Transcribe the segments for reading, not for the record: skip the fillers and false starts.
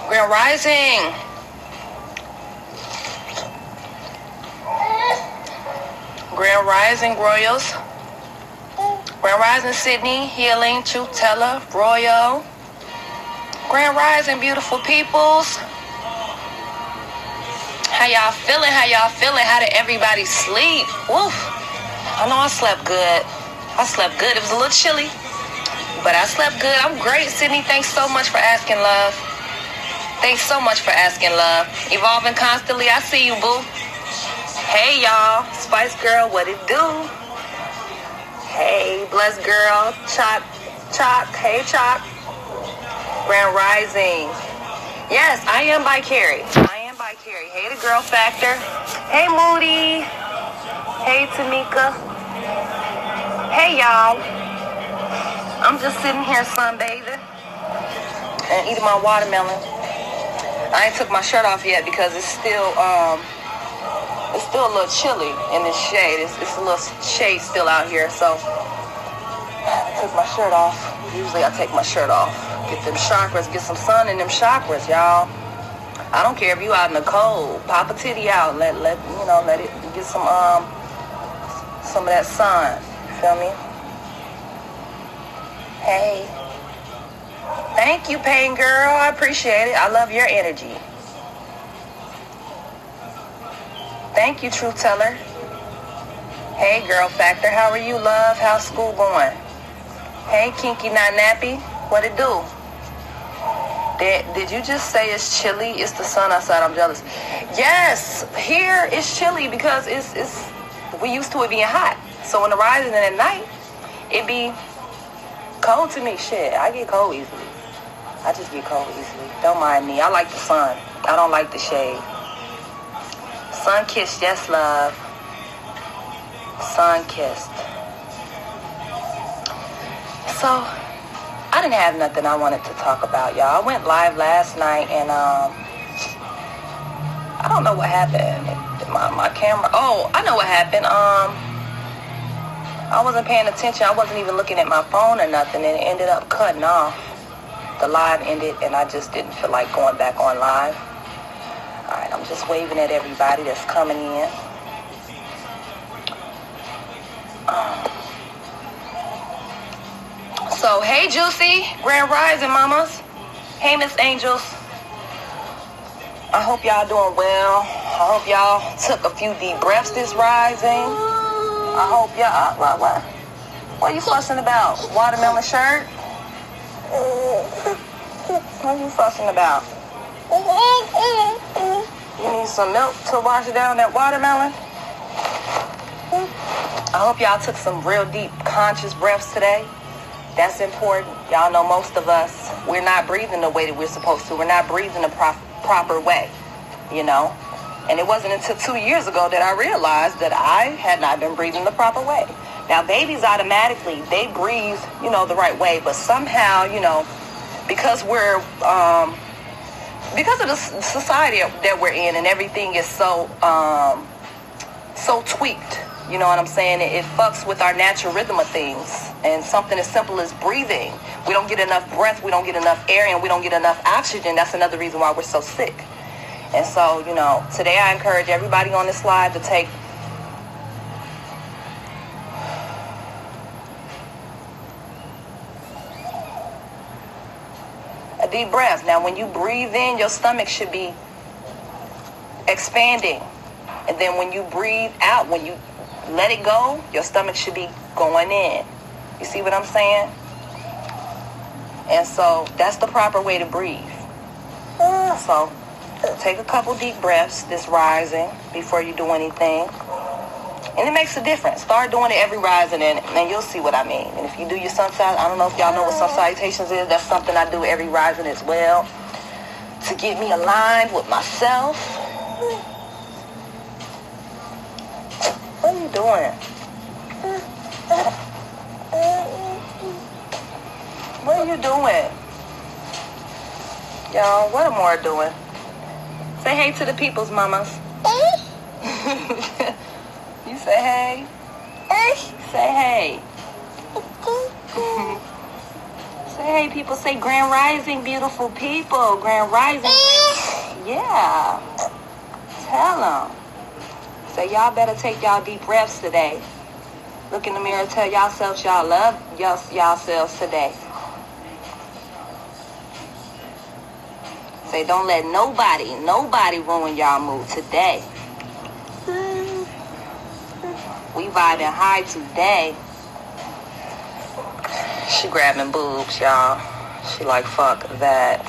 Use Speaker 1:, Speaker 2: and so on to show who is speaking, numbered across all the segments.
Speaker 1: Grand Rising. Grand Rising, Royals. Grand Rising, Sydney, Healing, Truth Teller, Royal. Grand Rising, beautiful peoples. How y'all feeling? How y'all feeling? How did everybody sleep? Woof. I know I slept good. It was a little chilly, but I slept good. I'm great, Sydney. Thanks so much for asking, love. Evolving constantly. I see you, boo. Hey, y'all. Spice Girl, what it do? Hey, Blessed Girl. Chalk. Hey, Chalk. Grand Rising. Yes, I am by Carrie. Hey, the Girl Factor. Hey, Moody. Hey, Tamika. Hey, y'all. I'm just sitting here sunbathing and eating my watermelon. I ain't took my shirt off yet because it's still a little chilly in this shade. It's a little shade still out here, so I took my shirt off. Usually I take my shirt off. Get them chakras, get some sun in them chakras, y'all. I don't care if you out in the cold. Pop a titty out. Let it get some of that sun. Feel me? Hey. Thank you, Pain Girl. I appreciate it. I love your energy. Thank you, Truth Teller. Hey, Girl Factor. How are you, love? How's school going? Hey, Kinky Not Nappy. What it do? Did you just say it's chilly? It's the sun outside. I'm jealous. Yes, here it's chilly because it's we used to it being hot. So in the rising and at night, it be cold to me. Shit, I get cold easily. I just get cold easily. Don't mind me. I like the sun. I don't like the shade. Sun kissed, yes, love. Sun kissed. So, I didn't have nothing I wanted to talk about, y'all. I went live last night and I don't know what happened. My camera. Oh, I know what happened. I wasn't paying attention. I wasn't even looking at my phone or nothing, and it ended up cutting off. The live ended, and I just didn't feel like going back on live. All right, I'm just waving at everybody that's coming in. So, hey, Juicy, Grand Rising Mamas. Hey, Miss Angels. I hope y'all doing well. I hope y'all took a few deep breaths this rising. I hope y'all, what are you fussing about? Watermelon shirt? What are you fussing about? You need some milk to wash down that watermelon? I hope y'all took some real deep conscious breaths today. That's important. Y'all know most of us, we're not breathing the way that we're supposed to. We're not breathing the proper way, you know? And it wasn't until 2 years ago that I realized that I had not been breathing the proper way. Now, babies automatically, they breathe, the right way. But somehow, because we're, because of the society that we're in and everything is so tweaked, you know what I'm saying? It fucks with our natural rhythm of things. And something as simple as breathing. We don't get enough breath, we don't get enough air, and we don't get enough oxygen. That's another reason why we're so sick. And so, today I encourage everybody on this live to take a deep breath. Now, when you breathe in, your stomach should be expanding. And then when you breathe out, when you let it go, your stomach should be going in. You see what I'm saying? And so that's the proper way to breathe. So take a couple deep breaths this rising before you do anything. And it makes a difference. Start doing it every rising and you'll see what I mean. And if you do your sun salutation, I don't know if y'all know what sun salutations is. That's something I do every rising as well to get me aligned with myself. What are you doing? What are you doing? Y'all, what am I doing? Say hey to the people's mamas. You say hey? Say hey. Say, hey, people, say Grand Rising, beautiful people. Grand Rising. Yeah. Tell them. Say, y'all better take y'all deep breaths today. Look in the mirror, tell yourselves y'all love yourselves today. Say, don't let nobody ruin y'all mood today. We vibing high today. She grabbing boobs, y'all. She like, fuck that.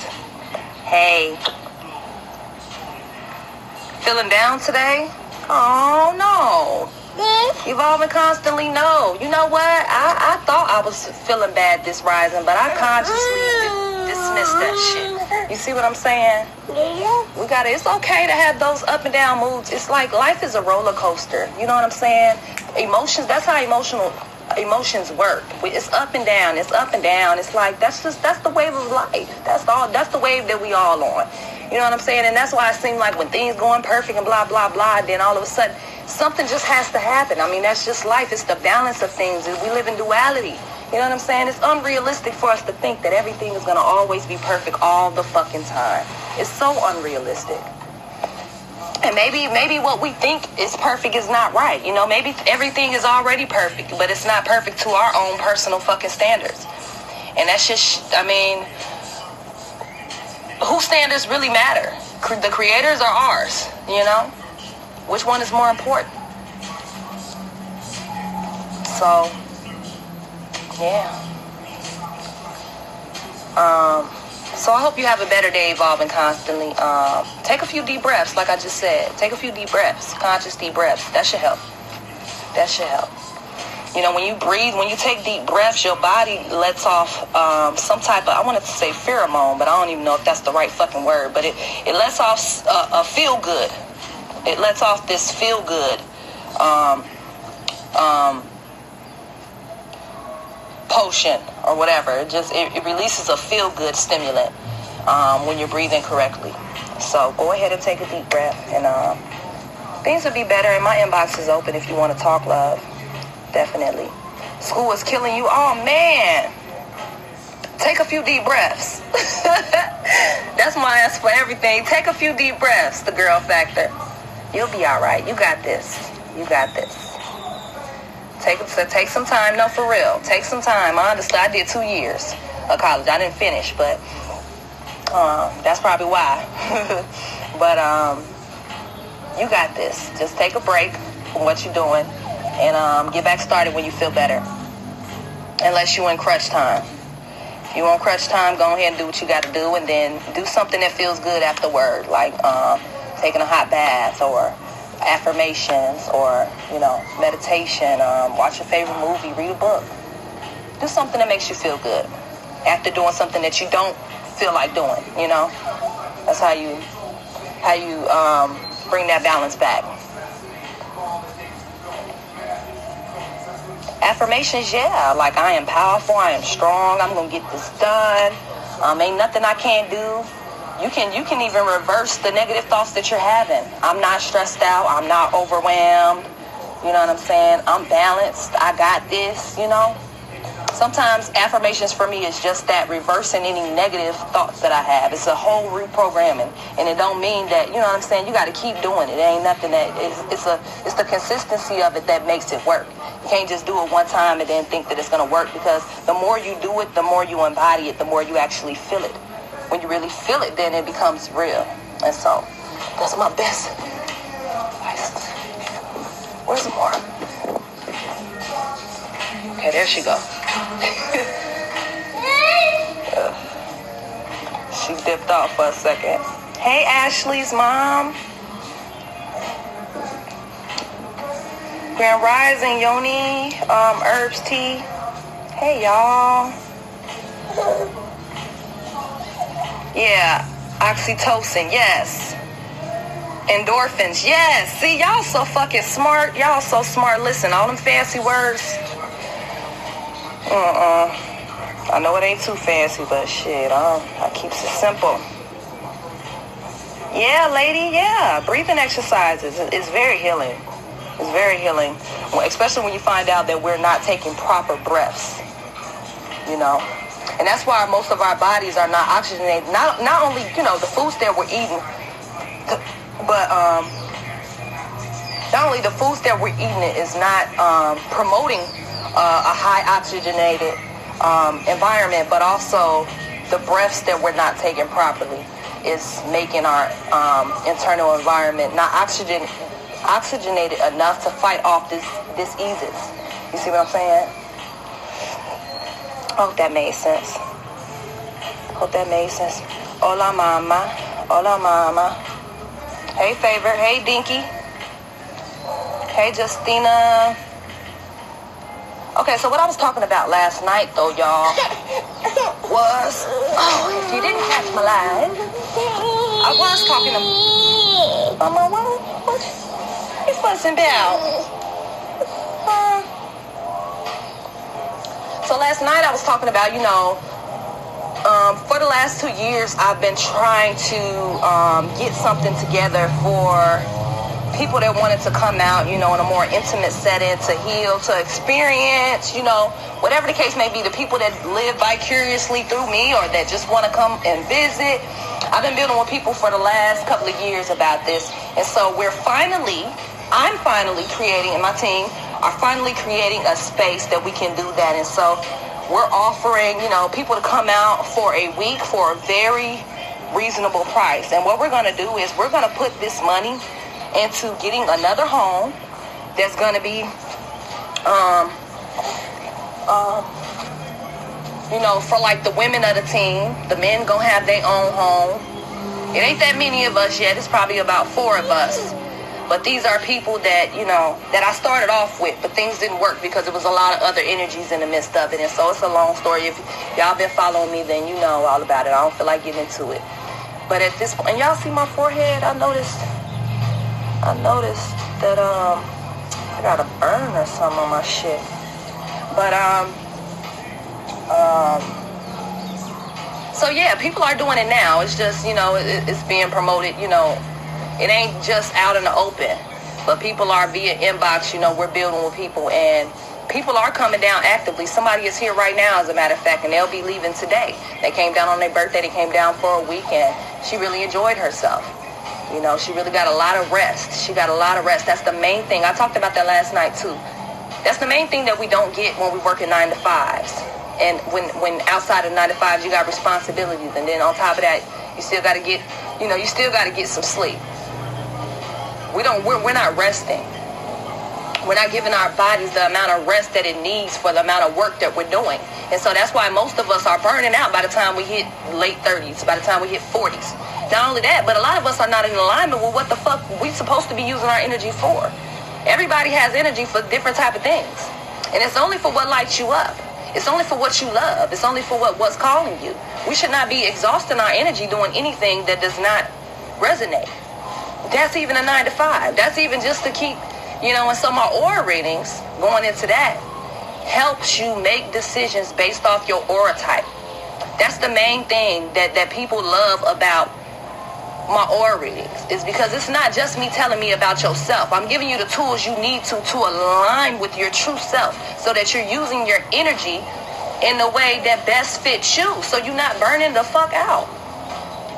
Speaker 1: Hey. Feeling down today? Oh, no. Evolving constantly, no. You know what? I thought I was feeling bad this rising, but I consciously dismissed that shit. You see what I'm saying? It's okay to have those up and down moods. It's like life is a roller coaster. You know what I'm saying? Emotions, that's how emotions work. It's up and down. It's up and down. It's like, that's the wave of life. That's the wave that we all on. You know what I'm saying? And that's why it seems like when things going perfect and blah, blah, blah, then all of a sudden something just has to happen. I mean, that's just life. It's the balance of things. We live in duality. You know what I'm saying? It's unrealistic for us to think that everything is going to always be perfect all the fucking time. It's so unrealistic. And maybe what we think is perfect is not right. You know, maybe everything is already perfect, but it's not perfect to our own personal fucking standards. And that's just, I mean, whose standards really matter? The creators or ours, you know? Which one is more important? So, yeah. So I hope you have a better day evolving constantly. Take a few deep breaths, like I just said. Take a few deep breaths, conscious deep breaths. That should help. That should help. You know, when you breathe, when you take deep breaths, your body lets off some type of, I wanted to say pheromone, but I don't even know if that's the right fucking word. But it lets off a feel good. It lets off this feel good potion or whatever. It releases a feel good stimulant when you're breathing correctly. So go ahead and take a deep breath, and things will be better. And my inbox is open if you want to talk, love. Definitely. School is killing you. Oh man, take a few deep breaths. That's my answer for everything. Take a few deep breaths. The girl factor. You'll be all right. You got this. You got this. Take some time. No, for real. Take some time. Honestly, I did 2 years of college. I didn't finish, but that's probably why. But you got this. Just take a break from what you're doing and get back started when you feel better. Unless you're in crunch time. If you're on crunch time, go ahead and do what you got to do, and then do something that feels good afterward, like taking a hot bath or affirmations or, you know, meditation, watch your favorite movie, read a book. Do something that makes you feel good after doing something that you don't feel like doing, you know. That's how you bring that balance back. Affirmations, yeah, like I am powerful, I am strong, I'm gonna get this done. Ain't nothing I can't do. You can even reverse the negative thoughts that you're having. I'm not stressed out. I'm not overwhelmed. You know what I'm saying? I'm balanced. I got this, you know? Sometimes affirmations for me is just that, reversing any negative thoughts that I have. It's a whole reprogramming. And it don't mean that, you know what I'm saying, you got to keep doing it. It ain't nothing that, it's the consistency of it that makes it work. You can't just do it one time and then think that it's going to work, because the more you do it, the more you embody it, the more you actually feel it. When you really feel it, then it becomes real. And so, that's my best advice. Where's the more? Okay, there she go. She dipped off for a second. Hey, Ashley's mom. Grand Rising, Yoni, Herbs Tea. Hey, y'all. Yeah, oxytocin, yes. Endorphins, yes. See, y'all so fucking smart. Y'all so smart. Listen, all them fancy words. I know it ain't too fancy, but shit, I keeps it simple. Yeah, lady, yeah. Breathing exercises is very healing. It's very healing, especially when you find out that we're not taking proper breaths, you know. And that's why most of our bodies are not oxygenated. Not only, the foods that we're eating, but not only the foods that we're eating is not promoting a high oxygenated environment, but also the breaths that we're not taking properly is making our internal environment not oxygenated enough to fight off diseases. You see what I'm saying? I hope that made sense. Hola mama. Hey Favor. Hey Dinky. Hey Justina. Okay, so what I was talking about last night though, y'all, was, if you didn't catch my live, I was talking to Mama, what you fussing about? So last night I was talking about, for the last 2 years, I've been trying to get something together for people that wanted to come out, in a more intimate setting, to heal, to experience, whatever the case may be, the people that live vicariously through me or that just want to come and visit. I've been building with people for the last couple of years about this. And so I'm finally creating, and my team are finally creating a space that we can do that. And so we're offering, people to come out for a week for a very reasonable price. And what we're going to do is we're going to put this money into getting another home that's going to be, for like the women of the team. The men going to have their own home. It ain't that many of us yet. It's probably about 4 of us. But these are people that, that I started off with, but things didn't work because there was a lot of other energies in the midst of it. And so it's a long story. If y'all been following me, then you know all about it. I don't feel like getting into it. But at this point, and y'all see my forehead, I noticed that I got a burn or something on my shit. But so yeah, people are doing it now. It's just, it's being promoted, it ain't just out in the open. But people are via inbox, we're building with people, and people are coming down actively. Somebody is here right now, as a matter of fact, and they'll be leaving today. They came down on their birthday. They came down for a weekend. She really enjoyed herself. She really got a lot of rest. That's the main thing. I talked about that last night too. That's the main thing that we don't get when we work in 9 to 5s. And when outside of 9 to 5s, you got responsibilities. And then on top of that, you still got to get, some sleep. We're not resting. We're not giving our bodies the amount of rest that it needs for the amount of work that we're doing. And so that's why most of us are burning out by the time we hit late 30s, by the time we hit 40s. Not only that, but a lot of us are not in alignment with what the fuck we supposed to be using our energy for. Everybody has energy for different type of things. And it's only for what lights you up. It's only for what you love. It's only for what's calling you. We should not be exhausting our energy doing anything that does not resonate. That's even a 9 to 5. That's even just to keep, and so my aura readings, going into that, helps you make decisions based off your aura type. That's the main thing that people love about my aura readings, is because it's not just me telling me about yourself. I'm giving you the tools you need to align with your true self, so that you're using your energy in the way that best fits you, so you're not burning the fuck out.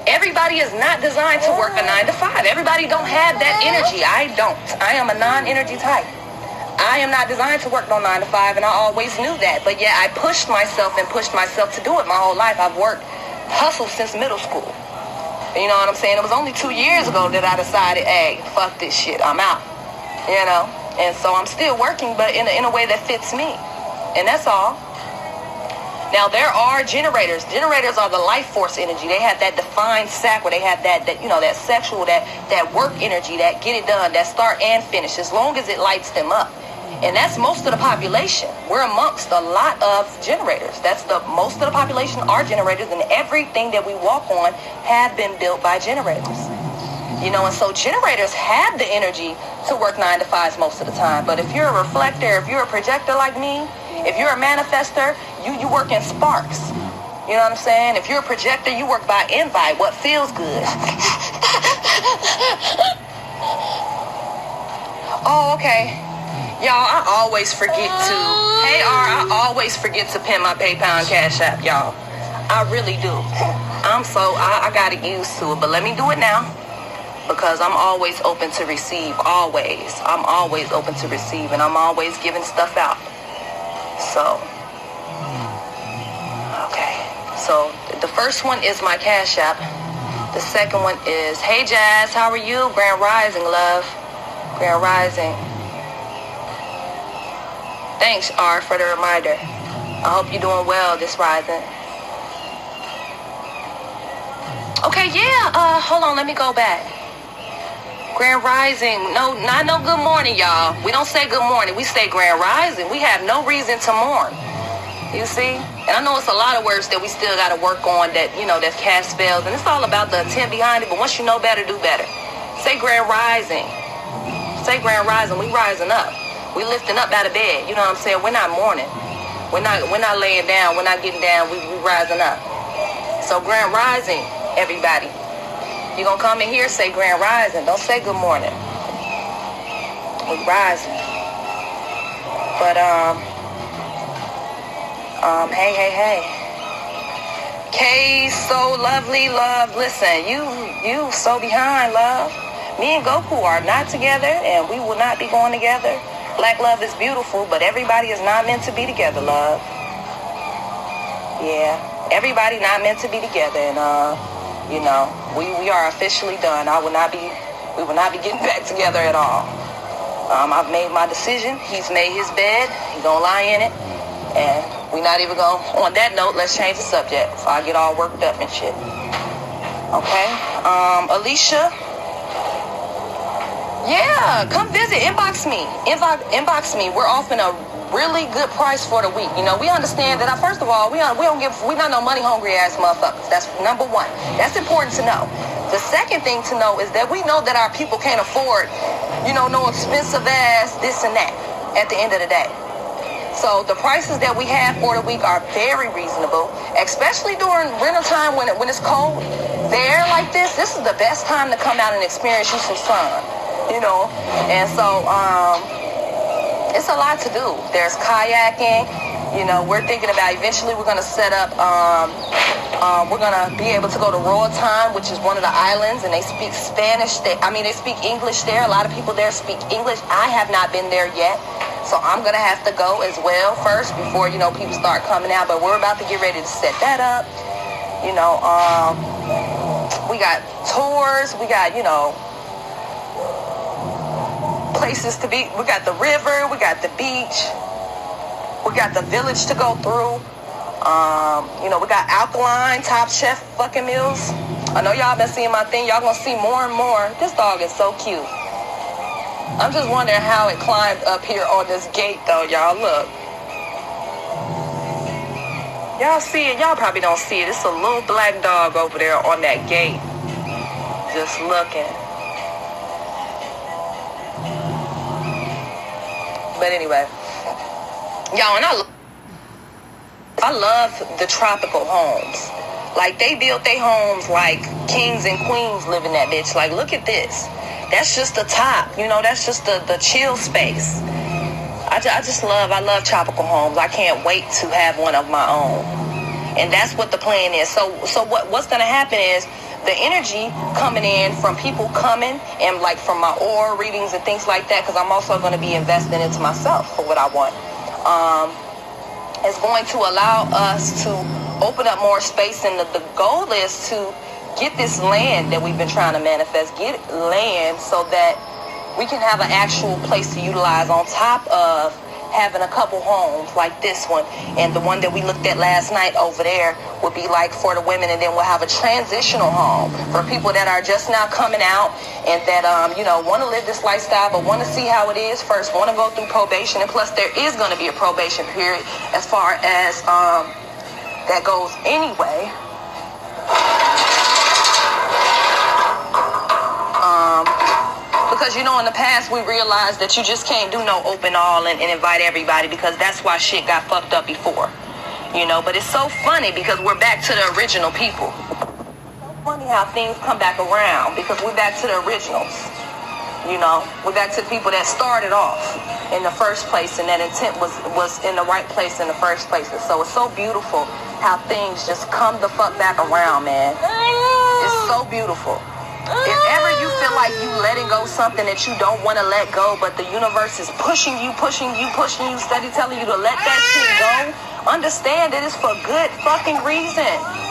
Speaker 1: Everybody is not designed to work a 9 to 5. Everybody don't have that energy. I don't. I am a non-energy type. I am not designed to work no 9 to 5, and I always knew that. But yeah, I pushed myself to do it my whole life. I've hustled since middle school. You know what I'm saying? It was only 2 years ago that I decided, hey, fuck this shit, I'm out. And so I'm still working, but in a way that fits me. And that's all. Now, there are generators. Generators are the life force energy. They have that defined sac, where they have that sexual, that work energy, that get it done, that start and finish, as long as it lights them up. And that's most of the population. We're amongst a lot of generators. Most of the population are generators, and everything that we walk on have been built by generators. And so generators have the energy to work 9 to 5s most of the time. But if you're a reflector, if you're a projector like me, if you're a manifester, you work in sparks. You know what I'm saying? If you're a projector, you work by invite, what feels good. Oh, okay. Y'all, I always forget to pin my PayPal and Cash App, y'all. I really do. I got to get used to it, but let me do it now because I'm always open to receive, always. I'm always open to receive, and I'm always giving stuff out. So, okay. So the first one is my Cash App. The second one is, hey Jazz, how are you? Grand Rising, love. Grand Rising. Thanks, R, for the reminder. I hope you're doing well this rising. Okay, yeah, hold on, let me go back. Grand Rising. No, not no good morning, y'all. We don't say good morning, we say Grand Rising. We have no reason to mourn. You see? And I know it's a lot of words that we still got to work on that, that cast spells. And it's all about the intent behind it, but once you know better, do better. Say Grand Rising. Say Grand Rising, we rising up. We lifting up out of bed, you know what I'm saying? We're not mourning. We're not laying down. We're not getting down. We rising up. So Grand Rising, everybody. You gonna come in here, say Grand Rising. Don't say good morning. We rising. But hey. Kay, so lovely, love. Listen, you so behind, love. Me and Goku are not together, and we will not be going together. Black love is beautiful, but everybody is not meant to be together, love. Yeah, everybody not meant to be together, and we are officially done. We will not be getting back together at all. I've made my decision. He's made his bed. He's gonna lie in it, and we're not even gonna. On that note, let's change the subject before I get all worked up and shit. Okay, Alicia. Yeah, come visit. Inbox me. Inbox me. We're offering a really good price for the week. We understand that. First of all, we not no money hungry ass motherfuckers. That's number one. That's important to know. The second thing to know is that we know that our people can't afford, no expensive ass this and that. At the end of the day. So the prices that we have for the week are very reasonable, especially during winter time when it's cold. There like this is the best time to come out and experience you some sun. And so it's a lot to do. There's kayaking. We're thinking about eventually we're going to set up, we're going to be able to go to Roatan, which is one of the islands, and they speak Spanish. They speak English there. A lot of people there speak English. I have not been there yet, so I'm going to have to go as well first before, people start coming out. But we're about to get ready to set that up. We got tours. We got, places to be. We got the river, we got the beach, we got the village to go through. We got alkaline, top chef fucking meals. I know y'all been seeing my thing. Y'all gonna see more and more. This dog is so cute. I'm just wondering how it climbed up here on this gate though, y'all. Look. Y'all see it? Y'all probably don't see it. It's a little black dog over there on that gate. Just looking. But anyway, y'all, and I love the tropical homes. Like, they built their homes like kings and queens live in that bitch. Like, look at this. That's just the top, that's just the chill space. I love tropical homes. I can't wait to have one of my own. And that's what the plan is. So what's going to happen is, the energy coming in from people coming and like from my aura readings and things like that, because I'm also going to be investing into myself for what I want, is going to allow us to open up more space. And the goal is to get this land that we've been trying to manifest, get land so that we can have an actual place to utilize on top of having a couple homes like this one. And the one that we looked at last night over there would be like for the women, and then we'll have a transitional home for people that are just now coming out and that want to live this lifestyle but want to see how it is first, want to go through probation. And plus there is going to be a probation period as far as that goes anyway. Because, in the past we realized that you just can't do no open all and invite everybody, because that's why shit got fucked up before. But it's so funny because we're back to the original people. It's so funny how things come back around because we're back to the originals. We're back to the people that started off in the first place, and that intent was in the right place in the first place. And so it's so beautiful how things just come the fuck back around, man. It's so beautiful. If ever you feel like you letting go something that you don't want to let go, but the universe is pushing you, steady telling you to let that shit go, understand that it's for good fucking reason.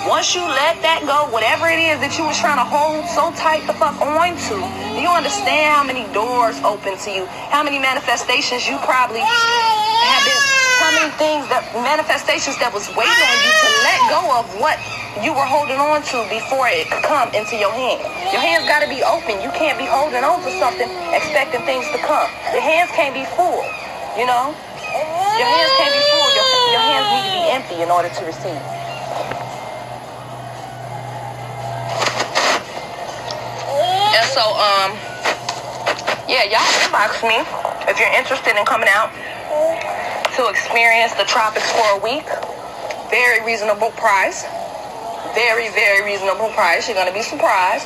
Speaker 1: Once you let that go, whatever it is that you was trying to hold so tight the fuck on to, do you understand how many doors open to you? How many manifestations you probably have been, how many things that, manifestations that was waiting on you to let go of what you were holding on to before it could come into your hand. Your hands got to be open. You can't be holding on to something expecting things to come. Your hands can't be full, you know? Your hands can't be full. Your hands need to be empty in order to receive. And so, yeah, y'all inbox me if you're interested in coming out to experience the tropics for a week. Very reasonable price. Very, very reasonable price. You're going to be surprised.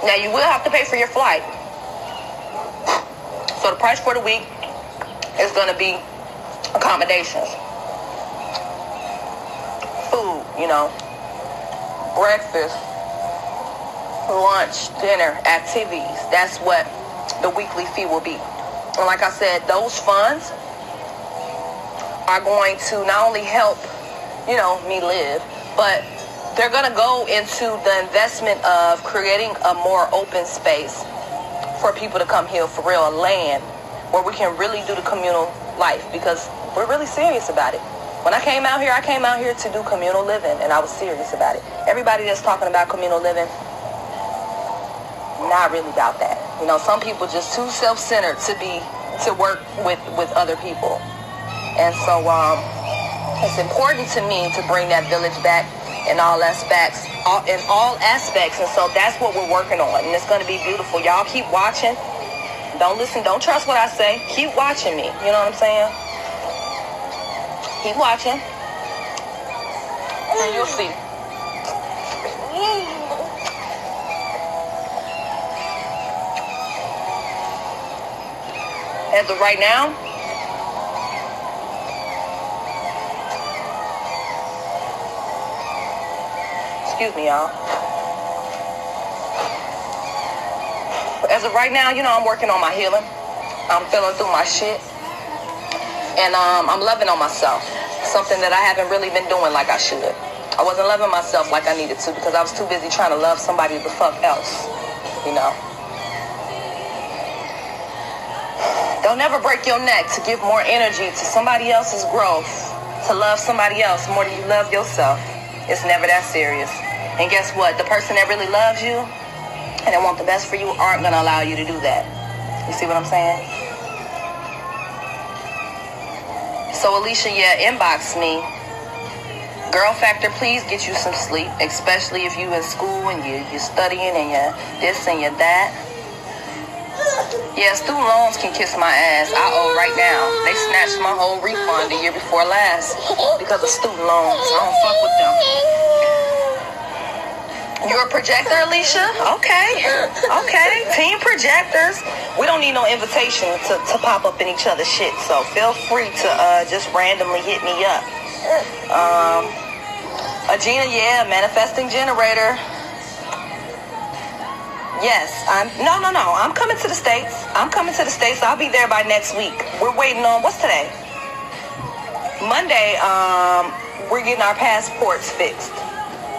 Speaker 1: Now, you will have to pay for your flight. So the price for the week is going to be accommodations. Food, you know. Breakfast, lunch, dinner, activities. That's what the weekly fee will be. And like I said, those funds are going to not only help, you know, me live, but they're going to go into the investment of creating a more open space for people to come here for real, a land where we can really do the communal life, because we're really serious about it. When I came out here to do communal living, and I was serious about it. Everybody that's talking about communal living, not really about that. You know, some people just too self-centered to work with other people. And so it's important to me to bring that village back in all aspects. And so that's what we're working on. And it's going to be beautiful. Y'all keep watching. Don't listen. Don't trust what I say. Keep watching me. You know what I'm saying? Keep watching. And you'll see. As of right now, excuse me, y'all. As of right now, you know, I'm working on my healing. I'm feeling through my shit. And I'm loving on myself. Something that I haven't really been doing like I should. I wasn't loving myself like I needed to because I was too busy trying to love somebody the fuck else. You know? Don't ever break your neck to give more energy to somebody else's growth. To love somebody else more than you love yourself. It's never that serious. And guess what? The person that really loves you and that want the best for you aren't going to allow you to do that. You see what I'm saying? So Alicia, yeah, inbox me. Girl Factor, please get you some sleep, especially if you in school and you're studying and you're this and you're that. Yeah, student loans can kiss my ass. I owe right now. They snatched my whole refund the year before last because of student loans. I don't fuck with them. You're a projector, Alicia? Okay. Team projectors. We don't need no invitation to pop up in each other's shit. So feel free to just randomly hit me up. Agena, yeah, manifesting generator. Yes, no. I'm coming to the States. I'll be there by next week. We're waiting on, what's today? Monday, we're getting our passports fixed.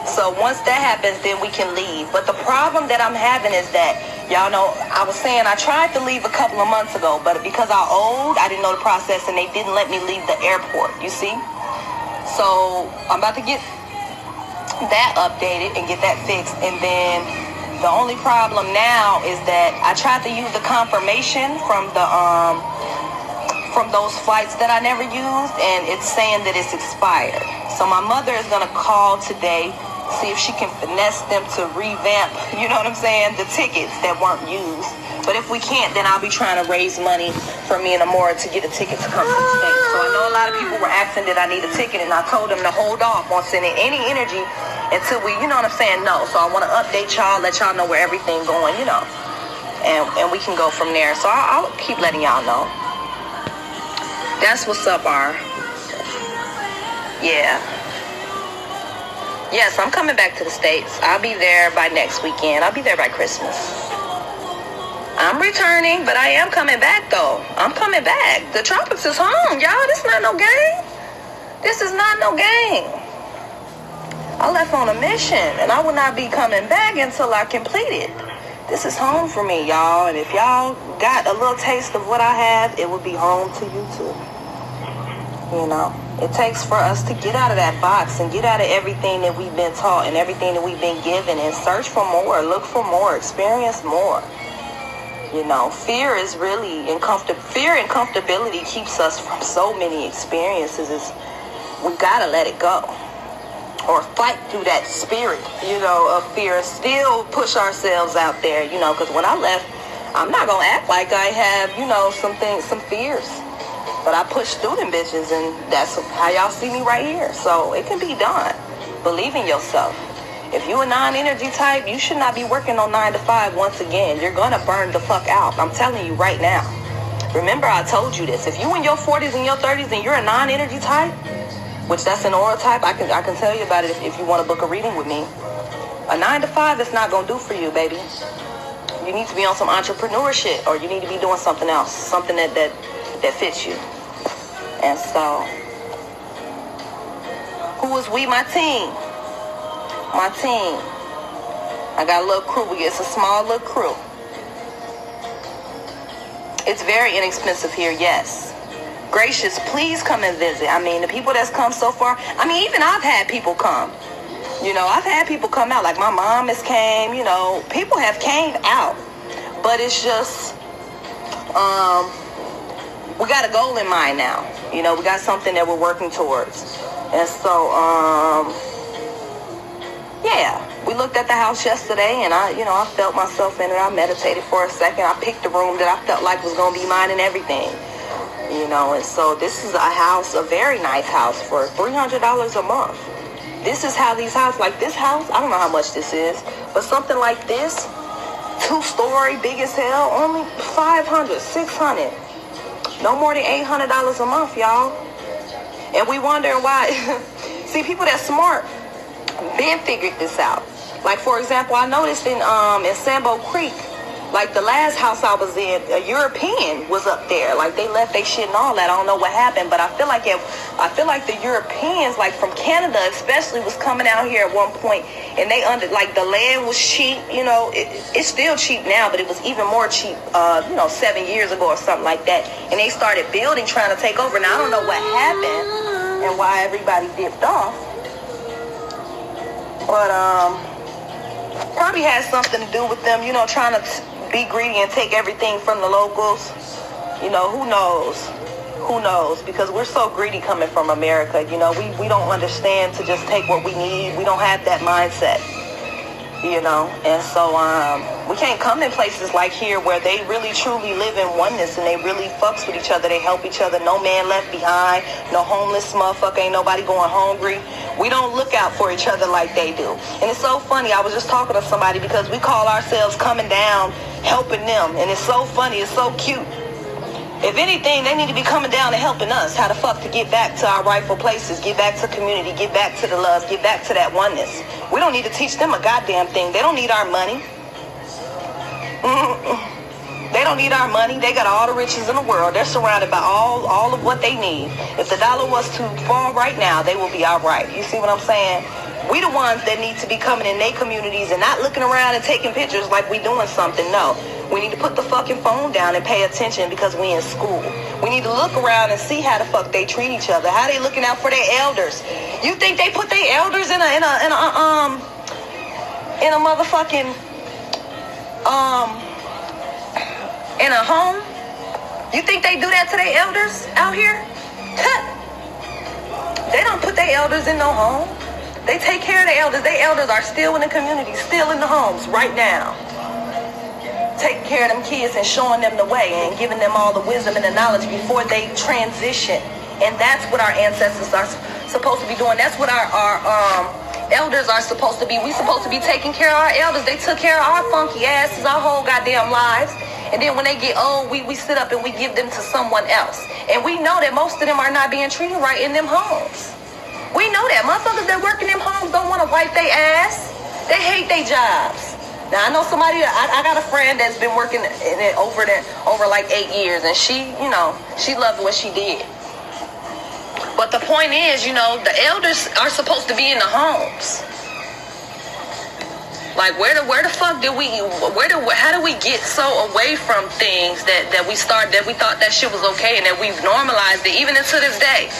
Speaker 1: So once that happens, then we can leave. But the problem that I'm having is that, y'all know, I was saying I tried to leave a couple of months ago, but because I owed, I didn't know the process, and they didn't let me leave the airport, you see? So I'm about to get that updated and get that fixed. And then the only problem now is that I tried to use the confirmation from the from those flights that I never used, and it's saying that it's expired. So my mother is gonna call today, see if she can finesse them to revamp, you know what I'm saying, the tickets that weren't used. But if we can't, then I'll be trying to raise money for me and Amora to get a ticket to come to the States. So I know a lot of people were asking that I need a ticket, and I told them to hold off on sending any energy until we, you know what I'm saying, no. So I want to update y'all, let y'all know where everything going, you know, and we can go from there. So I'll keep letting y'all know. That's what's up, R. Yeah. Yes, I'm coming back to the States. I'll be there by next weekend. I'll be there by Christmas. I'm returning, but I am coming back, though. I'm coming back. The tropics is home, y'all. This is not no game. This is not no game. I left on a mission, and I will not be coming back until I complete it. This is home for me, y'all. And if y'all got a little taste of what I have, it will be home to you, too. You know, it takes for us to get out of that box and get out of everything that we've been taught and everything that we've been given and search for more, look for more, experience more. You know, fear is really fear and comfortability keeps us from so many experiences. We gotta let it go or fight through that spirit, you know, of fear and still push ourselves out there, you know, because when I left, I'm not gonna act like I have, you know, some fears. But I push through them bitches, and that's how y'all see me right here. So it can be done. Believe in yourself. If you a non-energy type, you should not be working on 9 to 5 once again. You're going to burn the fuck out. I'm telling you right now. Remember, I told you this. If you in your 40s and your 30s and you're a non-energy type, which that's an aura type, I can tell you about it if you want to book a reading with me. A 9 to 5 is not going to do for you, baby. You need to be on some entrepreneur shit, or you need to be doing something else, something that fits you. And so, who is we? My team. My team. I got a little crew. It's a small little crew. It's very inexpensive here, yes. Gracious, please come and visit. I mean, the people that's come so far, I mean, even I've had people come. You know, I've had people come out. Like my mom has came, you know. People have came out. But it's just, we got a goal in mind now. You know, we got something that we're working towards. And so, yeah, we looked at the house yesterday, and I felt myself in it. I meditated for a second. I picked a room that I felt like was going to be mine and everything. You know, and so this is a house, a very nice house for $300 a month. This is how these houses, like this house, I don't know how much this is, but something like this, 2-story, big as hell, only $500, $600. No more than $800 a month, y'all. And we wonder why. See, people that smart been figured this out. Like, for example, I noticed in Sambo Creek, like the last house I was in, a European was up there. Like they left their shit and all that. I don't know what happened, but I feel like the Europeans, like from Canada especially, was coming out here at one point, and they like the land was cheap. You know, it's still cheap now, but it was even more cheap, 7 years ago or something like that. And they started building, trying to take over. Now I don't know what happened and why everybody dipped off, but probably has something to do with them, you know, trying to be greedy and take everything from the locals. You know, who knows, because we're so greedy coming from America. You know, we don't understand to just take what we need. We don't have that mindset, you know. And so we can't come in places like here where they really truly live in oneness and they really fucks with each other. They help each other. No man left behind. No homeless motherfucker. Ain't nobody going hungry. We don't look out for each other like they do. And it's so funny. I was just talking to somebody because we call ourselves coming down, helping them. And it's so funny. It's so cute. If anything, they need to be coming down and helping us how the fuck to get back to our rightful places, get back to community, get back to the love, get back to that oneness. We don't need to teach them a goddamn thing. They don't need our money. They don't need our money. They got all the riches in the world. They're surrounded by all of what they need. If the dollar was to fall right now, they will be all right. You see what I'm saying? We the ones that need to be coming in their communities and not looking around and taking pictures like we doing something. No. We need to put the fucking phone down and pay attention because we in school. We need to look around and see how the fuck they treat each other. How they looking out for their elders. You think they put their elders in a motherfucking in a home? You think they do that to their elders out here? They don't put their elders in no home. They take care of their elders. Their elders are still in the community, still in the homes right now. Taking care of them kids and showing them the way and giving them all the wisdom and the knowledge before they transition. And that's what our ancestors are supposed to be doing. That's what our elders are supposed to be. We supposed to be taking care of our elders. They took care of our funky asses our whole goddamn lives. And then when they get old, we sit up and we give them to someone else. And we know that most of them are not being treated right in them homes. We know that. Motherfuckers that work in them homes don't want to wipe their ass. They hate their jobs. Now, I know somebody, I got a friend that's been working in it over like 8 years, and she, you know, she loved what she did. But the point is, you know, the elders are supposed to be in the homes. Like, where the fuck did how do we get so away from things that we thought that shit was okay, and that we've normalized it even into this day?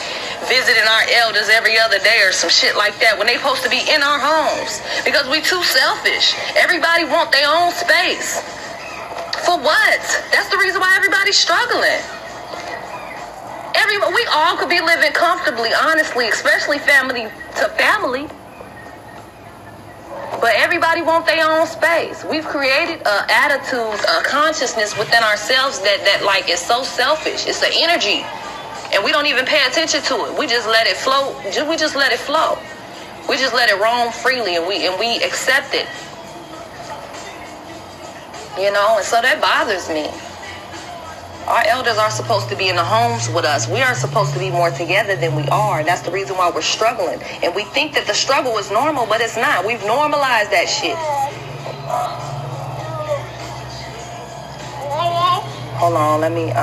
Speaker 1: Visiting our elders every other day or some shit like that when they supposed to be in our homes because we too selfish. Everybody want their own space. For what? That's the reason why everybody's struggling. We all could be living comfortably, honestly, especially family to family. But everybody want their own space. We've created attitudes, a consciousness within ourselves that like is so selfish. It's an energy. And we don't even pay attention to it. We just let it flow. We just let it flow. We just let it roam freely, and we accept it. You know, and so that bothers me. Our elders are supposed to be in the homes with us. We are supposed to be more together than we are. And that's the reason why we're struggling. And we think that the struggle is normal, but it's not. We've normalized that shit. Hold on, let me,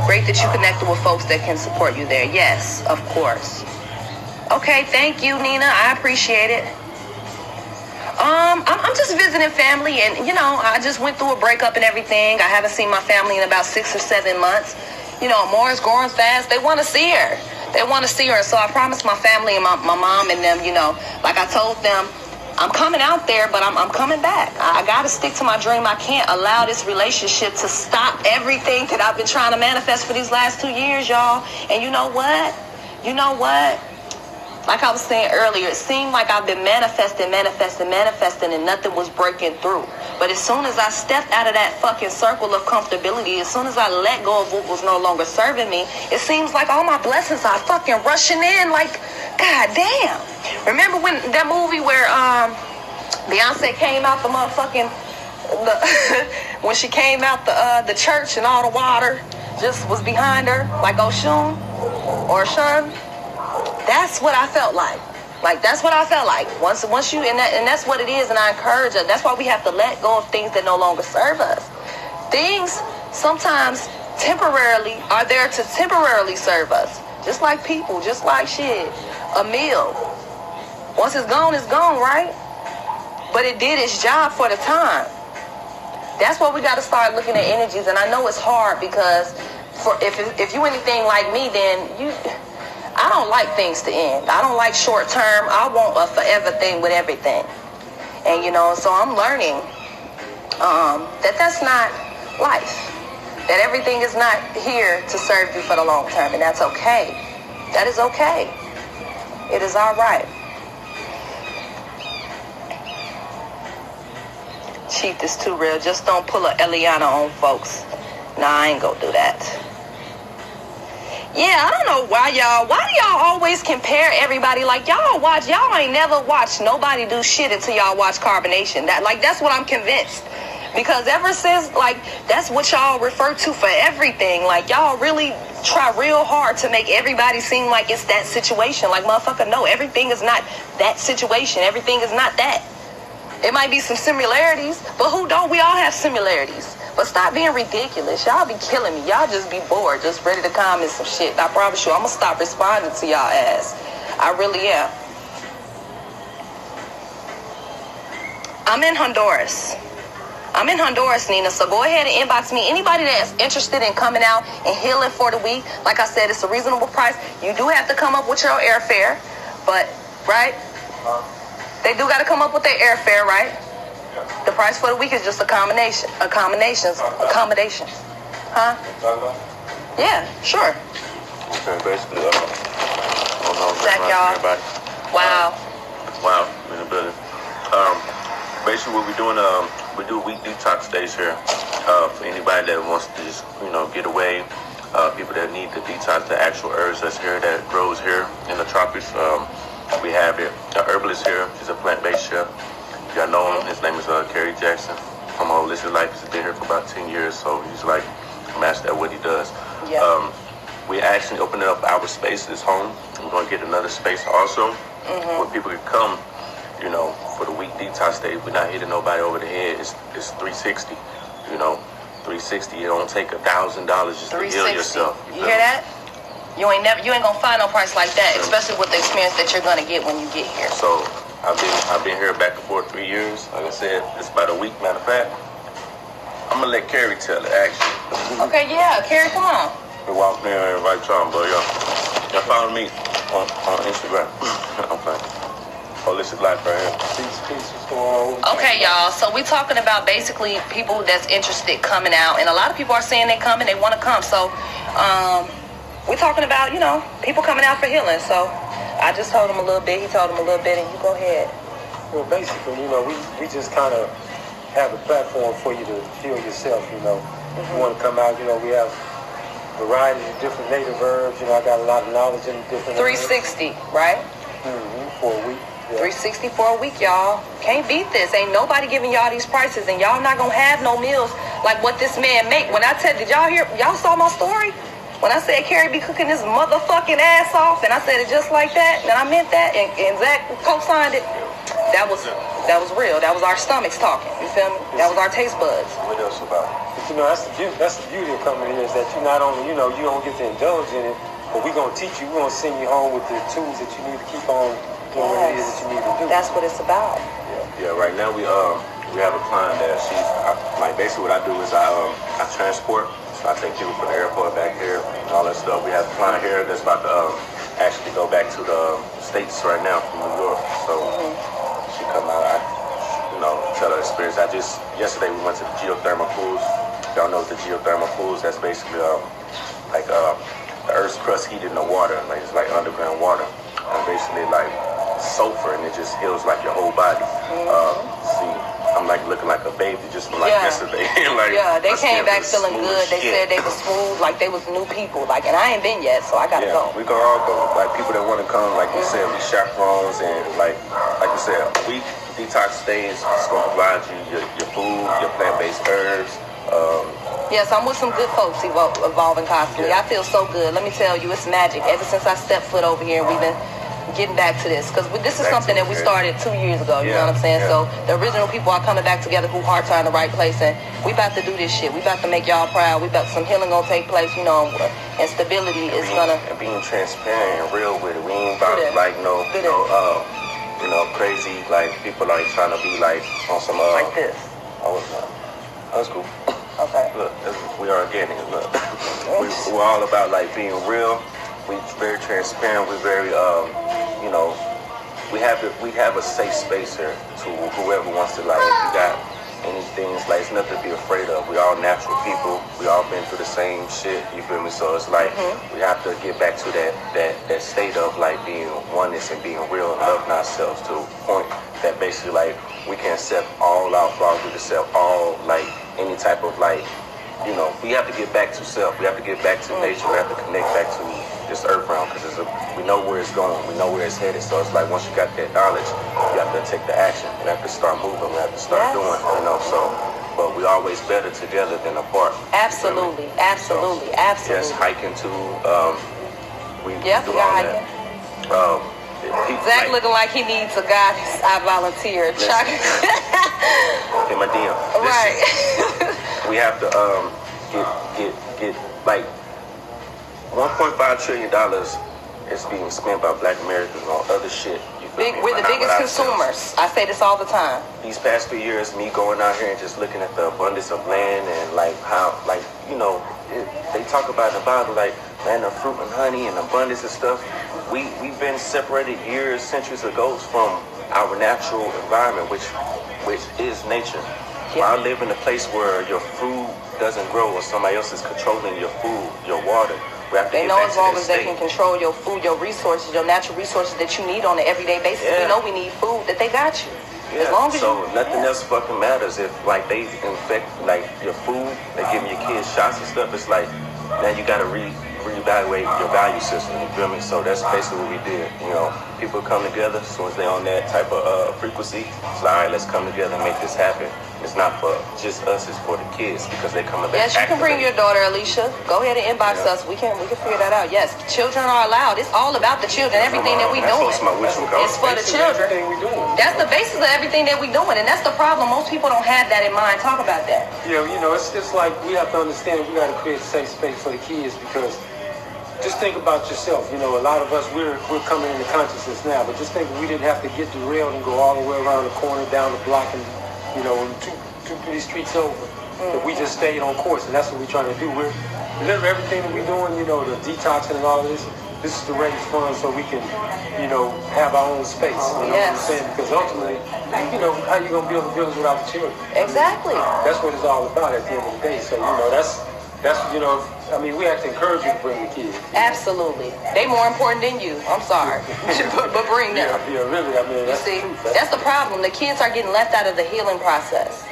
Speaker 1: great that you connected with folks that can support you there. Yes, of course. Okay, thank you, Nina. I appreciate it. I'm just visiting family, and you know, I just went through a breakup and everything. I haven't seen my family in about 6 or 7 months. You know, Amora's growing fast. They want to see her. They want to see her. So I promised my family and my mom and them, you know, like I told them, I'm coming out there, but I'm coming back. I got to stick to my dream. I can't allow this relationship to stop everything that I've been trying to manifest for these last 2 years, y'all. And you know what? You know what? Like I was saying earlier, it seemed like I've been manifesting, and nothing was breaking through. But as soon as I stepped out of that fucking circle of comfortability, as soon as I let go of what was no longer serving me, it seems like all my blessings are fucking rushing in like, god damn. Remember when that movie where Beyonce came out the motherfucking, when she came out the church and all the water just was behind her, like Oshun or Shun? That's what I felt like. Like, that's what I felt like. Once you, and that's what it is, and I encourage us. That's why we have to let go of things that no longer serve us. Things sometimes temporarily are there to temporarily serve us. Just like people, just like shit. A meal. Once it's gone, right? But it did its job for the time. That's why we got to start looking at energies. And I know it's hard because if you anything like me, then I don't like things to end. I don't like short term. I want a forever thing with everything. And, you know, so I'm learning that's not life. That everything is not here to serve you for the long term. And that's okay. That is okay. It is all right. Chief is too real. Just don't pull a Eliana on folks. Nah, I ain't gonna do that. Yeah, I don't know why do y'all always compare everybody? Like, y'all ain't never watched nobody do shit until y'all watch Carbonation. That's what I'm convinced. Because ever since, like, that's what y'all refer to for everything. Like, y'all really try real hard to make everybody seem like it's that situation. Like, motherfucker, no, everything is not that situation. Everything is not that. It might be some similarities, but who don't? We all have similarities. But stop being ridiculous. Y'all be killing me. Y'all just be bored, just ready to comment some shit. I promise you, I'm going to stop responding to y'all ass. I really am. I'm in Honduras. Nina. So go ahead and inbox me. Anybody that's interested in coming out and healing for the week, like I said, it's a reasonable price. You do have to come up with your airfare, but, right? They do got to come up with their airfare, right? The price for the week is just accommodations. Huh? Yeah, sure.
Speaker 2: Okay, basically,
Speaker 1: Zach, y'all. Wow.
Speaker 2: Wow, in the building. Basically, what we're doing, we do week detox days here. For anybody that wants to just, get away, people that need to detox the actual herbs that's here, that grows here in the tropics. We have it. The herbalist here. He's a plant-based chef. Y'all know him. His name is Kerry Jackson from Holistic Life. He's been here for about 10 years, so he's like a master at what he does.
Speaker 1: Yeah.
Speaker 2: we actually opened up our space this home. We're gonna get another space also where people can come, you know, for the week detox day. We're not hitting nobody over the head. It's $360, you know, $360. It don't take $1,000 just to heal yourself.
Speaker 1: You hear that? You ain't gonna find no price like that, especially with the experience that you're gonna get when you get here.
Speaker 2: So I've been here back and forth 3 years. Like I said, it's about a week. Matter of fact, I'm gonna let Carrie tell it actually.
Speaker 1: Okay, yeah, Carrie, come on.
Speaker 2: We walk in and invite y'all, but y'all follow me on Instagram. Okay. Holistic Life right here.
Speaker 3: Peace, what's going on?
Speaker 1: Okay, y'all. So we're talking about basically people that's interested coming out, and a lot of people are saying they coming, they want to come. So we're talking about, you know, people coming out for healing. So I just told him a little bit, he told him a little bit, and you go ahead.
Speaker 3: Well, basically, you know, we just kind of have a platform for you to heal yourself, you know. If you want to come out, you know, we have varieties of different native herbs. You know, I got a lot of knowledge in different
Speaker 1: 360, right?
Speaker 3: For a week. Yeah.
Speaker 1: 360 for a week, y'all. Can't beat this. Ain't nobody giving y'all these prices, and y'all not gonna have no meals like what this man make. When I said, did y'all hear? Y'all saw my story? When I said Carrie be cooking this motherfucking ass off, and I said it just like that, and I meant that, and Zach co-signed it. That was real. That was our stomachs talking. You feel me? That was our taste buds.
Speaker 2: What else about it?
Speaker 3: But you know, that's the beauty of coming here is that you not only, you know, you don't get to indulge in it, but we're gonna teach you. We're gonna send you home with the tools that you need to keep on doing what it is that you need to do.
Speaker 1: That's what it's about.
Speaker 2: Yeah. Right now we have a client that like basically what I do is I transport. So I take people from the airport back here and all that stuff. We have a client here that's about to actually go back to the States right now from New York. So she come out, tell her experience. Yesterday we went to the geothermal pools. Y'all know the geothermal pools, that's basically like the Earth's crust heated in the water. Like it's like underground water. And basically like sulfur, and it just heals like your whole body. See, I'm like looking like a baby just from like yesterday. Like,
Speaker 1: they came back feeling good. They said they were smooth, like they was new people. Like, and I ain't been yet, so I gotta go.
Speaker 2: We gonna all go. Like people that want to come, like you said, we chaperones, and like you said, we detox days. It's gonna provide you your food, your plant-based herbs.
Speaker 1: Yes, I'm with some good folks evolving constantly. I feel so good. Let me tell you, it's magic. Ever since I stepped foot over here, we've been getting back to this, because this is something that we started 2 years ago, you know what I'm saying? So the original people are coming back together who hearts are in the right place, and we about to do this shit. We about to make y'all proud. Some healing gonna take place, you know, and stability is gonna...
Speaker 2: And being transparent and real with it. We ain't about like crazy, like people like trying to be like on some...
Speaker 1: like this.
Speaker 2: Oh, no. That's cool.
Speaker 1: Okay.
Speaker 2: Look, we are organic. Look, we're all about like being real. We're very transparent. We're very, we have a safe space here to whoever wants to, like, if you got anything, it's like, it's nothing to be afraid of. We all natural people. We all been through the same shit, you feel me? So it's like, we have to get back to that state of, like, being oneness and being real and loving ourselves to a point that basically, like, we can accept all our flaws. We can accept all, like, any type of, like, you know, we have to get back to self. We have to get back to nature. We have to connect back to this earth realm, because we know where it's going. We know where it's headed. So it's like once you got that knowledge, you have to take the action. You have to start moving. We have to start doing, you know. So, but we always better together than apart.
Speaker 1: Absolutely, absolutely,
Speaker 2: so,
Speaker 1: absolutely.
Speaker 2: Yes, hiking too. We do all
Speaker 1: hiking.
Speaker 2: that.
Speaker 1: Zach looking like he needs a guidance. I volunteer.
Speaker 2: In my DM.
Speaker 1: Right.
Speaker 2: We have to get like $1.5 trillion is being spent by Black Americans on other shit.
Speaker 1: We're the biggest consumers. I say this all the time.
Speaker 2: These past few years, me going out here and just looking at the abundance of land and like how, like, you know, they talk about in the Bible, like land of fruit and honey and abundance and stuff. We've been separated years, centuries ago from our natural environment, which is nature. I live in a place where your food doesn't grow or somebody else is controlling your food, your water.
Speaker 1: They know as long as they can control your food, your resources, your natural resources that you need on an everyday basis. We know we need food, that they got you. As long as
Speaker 2: nothing else fucking matters. If like they infect like your food, they giving your kids shots and stuff, it's like now you gotta reevaluate your value system, you feel me? So that's basically what we did. You know, people come together as soon as they're on that type of frequency. It's like, all right, let's come together and make this happen. It's not for just us, it's for the kids because they come back.
Speaker 1: Yes, you can bring your daughter, Alicia. Go ahead and inbox us. We can figure that out. Yes, children are allowed. It's all about the children. Everything that we doing is for the children. That's the basis of everything that we doing, and that's the problem. Most people don't have that in mind. Talk about that.
Speaker 3: Yeah, it's like we have to understand we got to create a safe space for the kids because just think about yourself. A lot of us we're coming into consciousness now, but just think if we didn't have to get derailed and go all the way around the corner, down the block, and two pretty streets over, that we just stayed on course, and that's what we're trying to do. We're literally everything that we're doing, the detoxing and all of this. This is to raise funds so we can, have our own space. You know what I'm saying? Because ultimately, how you gonna build a village without the children?
Speaker 1: Exactly.
Speaker 3: That's what it's all about at the end of the day. So that's we have to encourage you to bring the kids.
Speaker 1: Absolutely. They more important than you. I'm sorry. but bring them.
Speaker 3: Yeah, really. That's
Speaker 1: you see,
Speaker 3: the truth.
Speaker 1: that's the problem. The kids are getting left out of the healing process.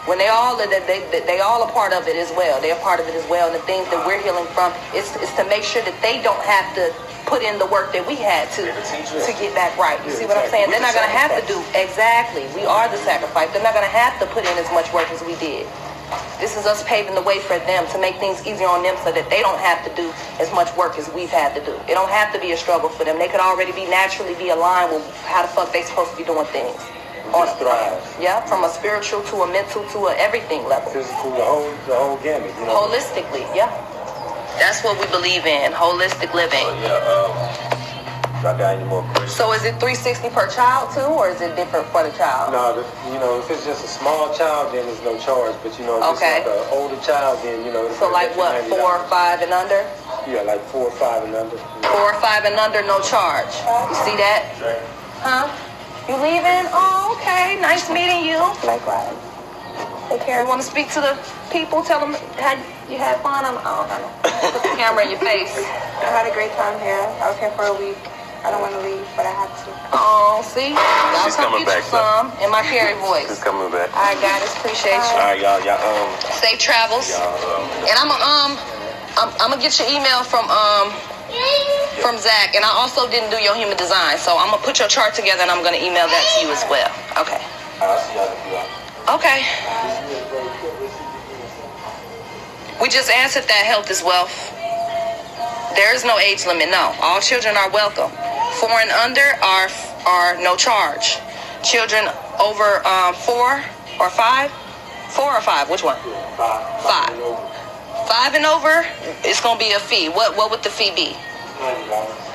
Speaker 1: When they all a part of it as well. They're a part of it as well. And the things that we're healing from is to make sure that they don't have to put in the work that we had to get back right. You see what I'm saying? They're not going to have to do exactly. We are the sacrifice. They're not going to have to put in as much work as we did. This is us paving the way for them to make things easier on them so that they don't have to do as much work as we've had to do. It don't have to be a struggle for them. They could already naturally be aligned with how the fuck they supposed to be doing things. Yeah, from a spiritual to a mental to a everything level.
Speaker 3: Physical, the whole gamut.
Speaker 1: Holistically, yeah. That's what we believe in, holistic living.
Speaker 2: I got any more questions?
Speaker 1: So is it $360 per child too, or is it different for the child?
Speaker 3: No, if it's just a small child, then there's no charge. But if it's like an older child, then
Speaker 1: So like what, 4 or 5 and under?
Speaker 3: Yeah, like 4 or 5 and under.
Speaker 1: 4 or 5 and under, no charge. You see that? Huh? You leaving? Oh, okay. Nice meeting you. Likewise. Take care. You want to speak to the people? Tell them how you had fun? I don't know. Put the camera in your face.
Speaker 4: I had a great time here. I was here for a week. I don't want to leave, but I have to.
Speaker 1: Oh, see?
Speaker 2: She's coming back,
Speaker 1: some in my Carrie voice.
Speaker 2: She's coming back.
Speaker 1: All right, guys. Appreciate you.
Speaker 2: All right, y'all.
Speaker 1: Safe travels. And I'm gonna get your email from Zach, and I also didn't do your human design, so I'm gonna put your chart together and I'm gonna email that to you as well. Okay.
Speaker 2: I'll see y'all.
Speaker 1: Okay. We just answered that health is wealth. There is no age limit. No, all children are welcome. 4 and under are no charge. Children over 4 or 5. 4 or 5. Which one? 5. 5 and over, it's gonna be a fee. What would the fee be?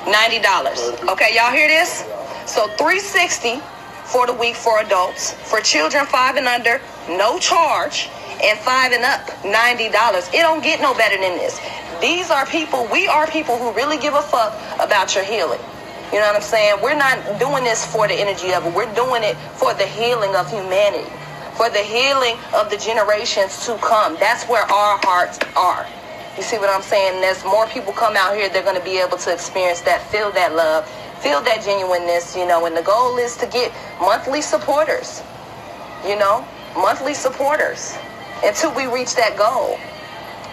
Speaker 1: $90. Okay, y'all hear this? So $360 for the week for adults. For children 5 and under, no charge. And 5 and up, $90. It don't get no better than this. We are people who really give a fuck about your healing. You know what I'm saying? We're not doing this for the energy of it. We're doing it for the healing of humanity, for the healing of the generations to come. That's where our hearts are. You see what I'm saying? And as more people come out here, they're going to be able to experience that, feel that love, feel that genuineness, and the goal is to get monthly supporters, monthly supporters until we reach that goal.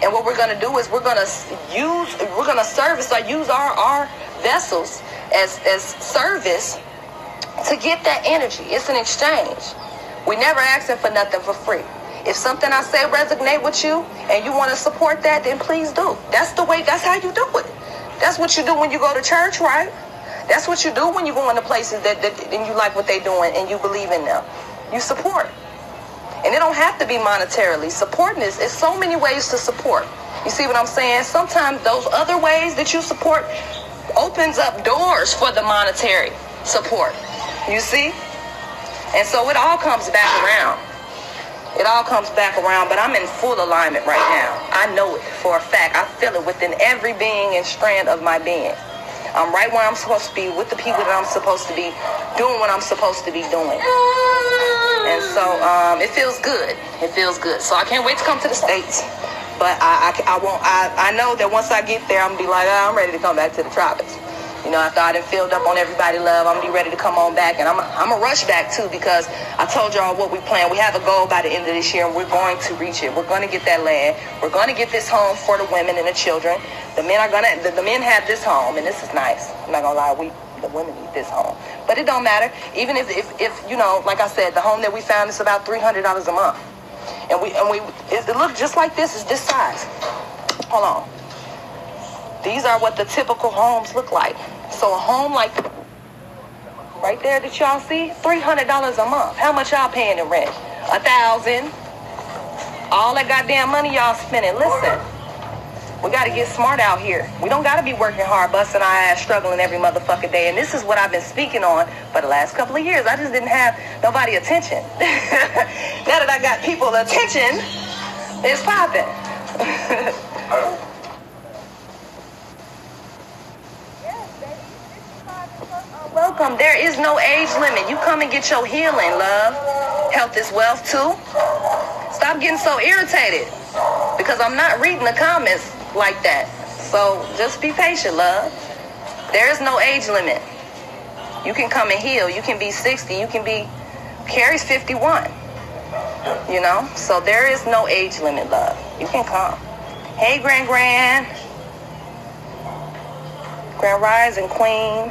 Speaker 1: And what we're going to do is we're going to service or use our vessels as service to get that energy. It's an exchange. We never asking for nothing for free. If something I say resonate with you and you want to support that, then please do. That's how you do it. That's what you do when you go to church, right? That's what you do when you go into places that and you like what they're doing and you believe in them. You support. And it don't have to be monetarily. Supporting is so many ways to support. You see what I'm saying? Sometimes those other ways that you support opens up doors for the monetary support. You see? And so it all comes back around. It all comes back around, but I'm in full alignment right now. I know it for a fact. I feel it within every being and strand of my being. I'm right where I'm supposed to be with the people that I'm supposed to be, doing what I'm supposed to be doing. And so it feels good. It feels good. So I can't wait to come to the States. But I know that once I get there, I'm going to be like, I'm ready to come back to the tropics. After I done filled up on everybody love, I'm going to be ready to come on back. And I'm going to rush back, too, because I told y'all what we plan. We have a goal by the end of this year, and we're going to reach it. We're going to get that land. We're going to get this home for the women and the children. The men have this home, and this is nice. I'm not going to lie. the women need this home. But it don't matter. Even if you know, like I said, the home that we found is about $300 a month. And it looks just like this. It's this size. Hold on. These are what the typical homes look like. So a home like right there that y'all see, $300 a month. How much y'all paying in rent? $1,000. All that goddamn money y'all spending. Listen, we got to get smart out here. We don't got to be working hard, busting our ass, struggling every motherfucking day. And this is what I've been speaking on for the last couple of years. I just didn't have nobody attention. Now that I got people attention, it's popping. Welcome. There is no age limit. You come and get your healing, love. Health is wealth, too. Stop getting so irritated because I'm not reading the comments like that. So just be patient, love. There is no age limit. You can come and heal. You can be 60. You can be... Carrie's 51. You know? So there is no age limit, love. You can come. Hey, Grand. Grand Rise and Queen.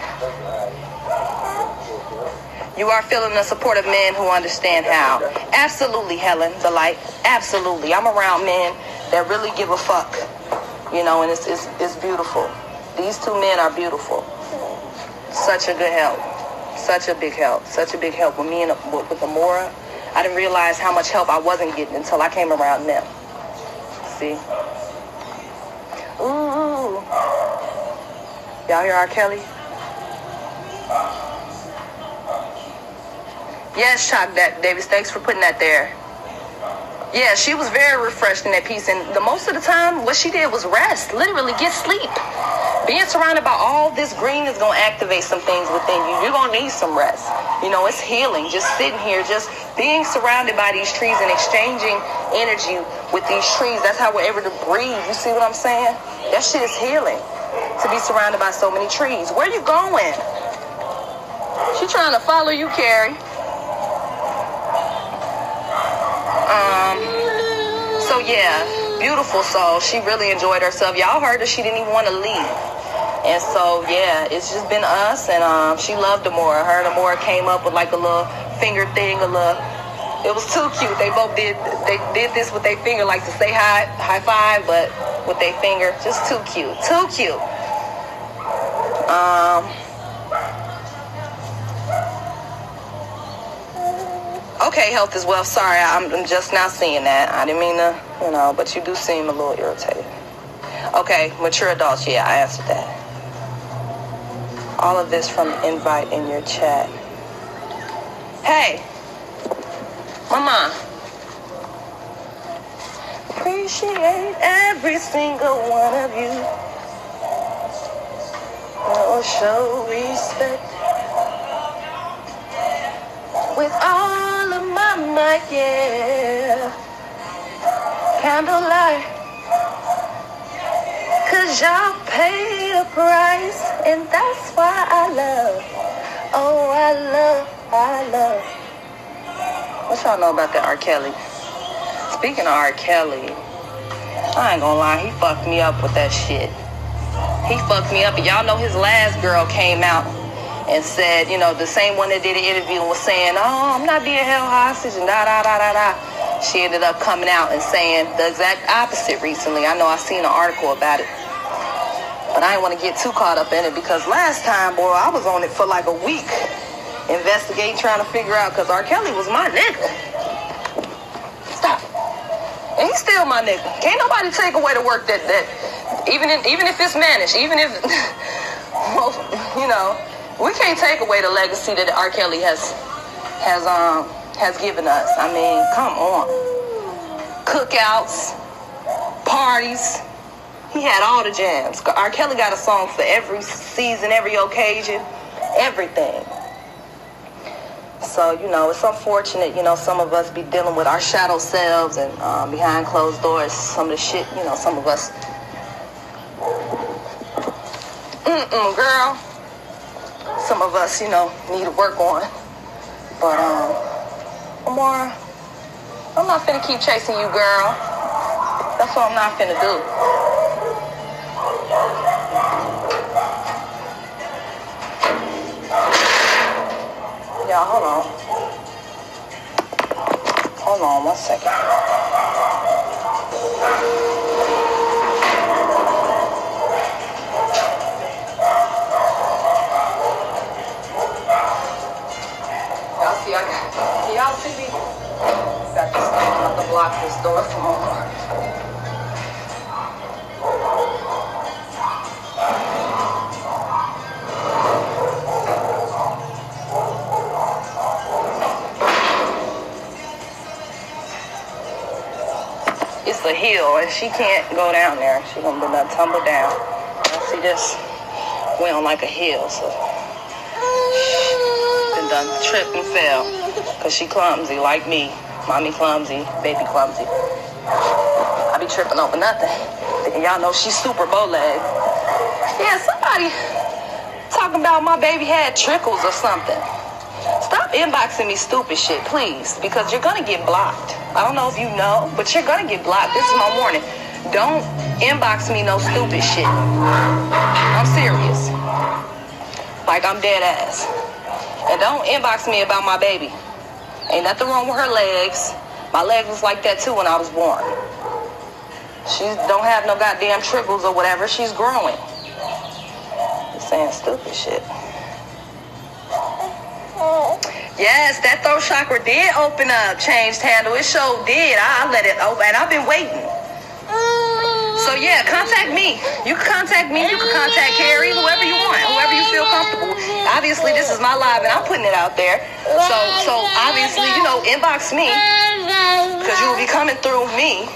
Speaker 1: You are feeling the support of men who understand how. Absolutely, Helen, the light. Absolutely. I'm around men that really give a fuck. You know, and it's beautiful. These two men are beautiful. Such a good help. Such a big help. Such a big help. With me and with Amora, I didn't realize how much help I wasn't getting until I came around them. See? Ooh. Y'all hear R. Kelly? Yes, Chalk Davis, thanks for putting that there. Yeah, she was very refreshed in that piece, and the most of the time, what she did was rest, literally get sleep. Being surrounded by all this green is going to activate some things within you. You're going to need some rest. You know, it's healing. Just sitting here, just being surrounded by these trees and exchanging energy with these trees. That's how we're able to breathe. You see what I'm saying? That shit is healing, to be surrounded by so many trees. Where you going? She trying to follow you, Carrie. So yeah, beautiful soul. She really enjoyed herself. Y'all heard her. She didn't even want to leave. And so yeah, it's just been us. And she loved Amora. Her and Amora came up with like a little finger thing. It was too cute. They both did this with their finger, like to say high five, but with their finger. Just too cute. Too cute. Okay, health is wealth. Sorry, I'm just now seeing that. I didn't mean to, you know, but you do seem a little irritated. Okay, mature adults. Yeah, I answered that. All of this from the invite in your chat. Hey, Mama. Appreciate every single one of you. Oh, show respect. With all of my might, yeah. Candlelight. 'Cause y'all pay a price, and that's why I love. Oh, I love. What y'all know about that R. Kelly? Speaking of R. Kelly, I ain't gonna lie, he fucked me up with that shit. He fucked me up, and y'all know his last girl came out and said, you know, the same one that did an interview and was saying, oh, I'm not being held hostage and da-da-da-da-da. She ended up coming out and saying the exact opposite recently. I know I seen an article about it. But I didn't want to get too caught up in it because last time, boy, I was on it for like a week investigating, trying to figure out, because R. Kelly was my nigga. Stop. And he's still my nigga. Can't nobody take away the work that even if it's managed, even if, you know, we can't take away the legacy that R. Kelly has given us. I mean, come on. Cookouts, parties. He had all the jams. R. Kelly got a song for every season, every occasion, everything. So, you know, it's unfortunate, you know, some of us be dealing with our shadow selves and behind closed doors, some of the shit, you know, some of us. Girl. Some of us, you know, need to work on. But, Amora, I'm not finna keep chasing you, girl. That's what I'm not finna do. Y'all, hold on. Hold on 1 second. Y'all see, can y'all see me? Got this thing on the block this door from Walmart. It's a hill, and she can't go down there. She gonna be not tumble down. I see this went on like a hill, so been done tripped and fell, cause she clumsy like me. Mommy clumsy, baby clumsy. I be tripping over nothing. And y'all know she's super bow-legged. Yeah, somebody talking about my baby had trickles or something. Stop inboxing me stupid shit, please, because you're gonna get blocked. I don't know if you know, but you're gonna get blocked. This is my warning. Don't inbox me no stupid shit. I'm serious. Like I'm dead ass. And don't inbox me about my baby. Ain't nothing wrong with her legs. My leg was like that too when I was born. She don't have no goddamn trickles or whatever. She's growing. You're saying stupid shit. Yes, that throat chakra did open up, changed handle. It sure did. I let it open, and I've been waiting. So yeah, contact me. You can contact me. You can contact Carrie, whoever you want, whoever you feel comfortable. Obviously, this is my live, and I'm putting it out there. So obviously, inbox me because you will be coming through me.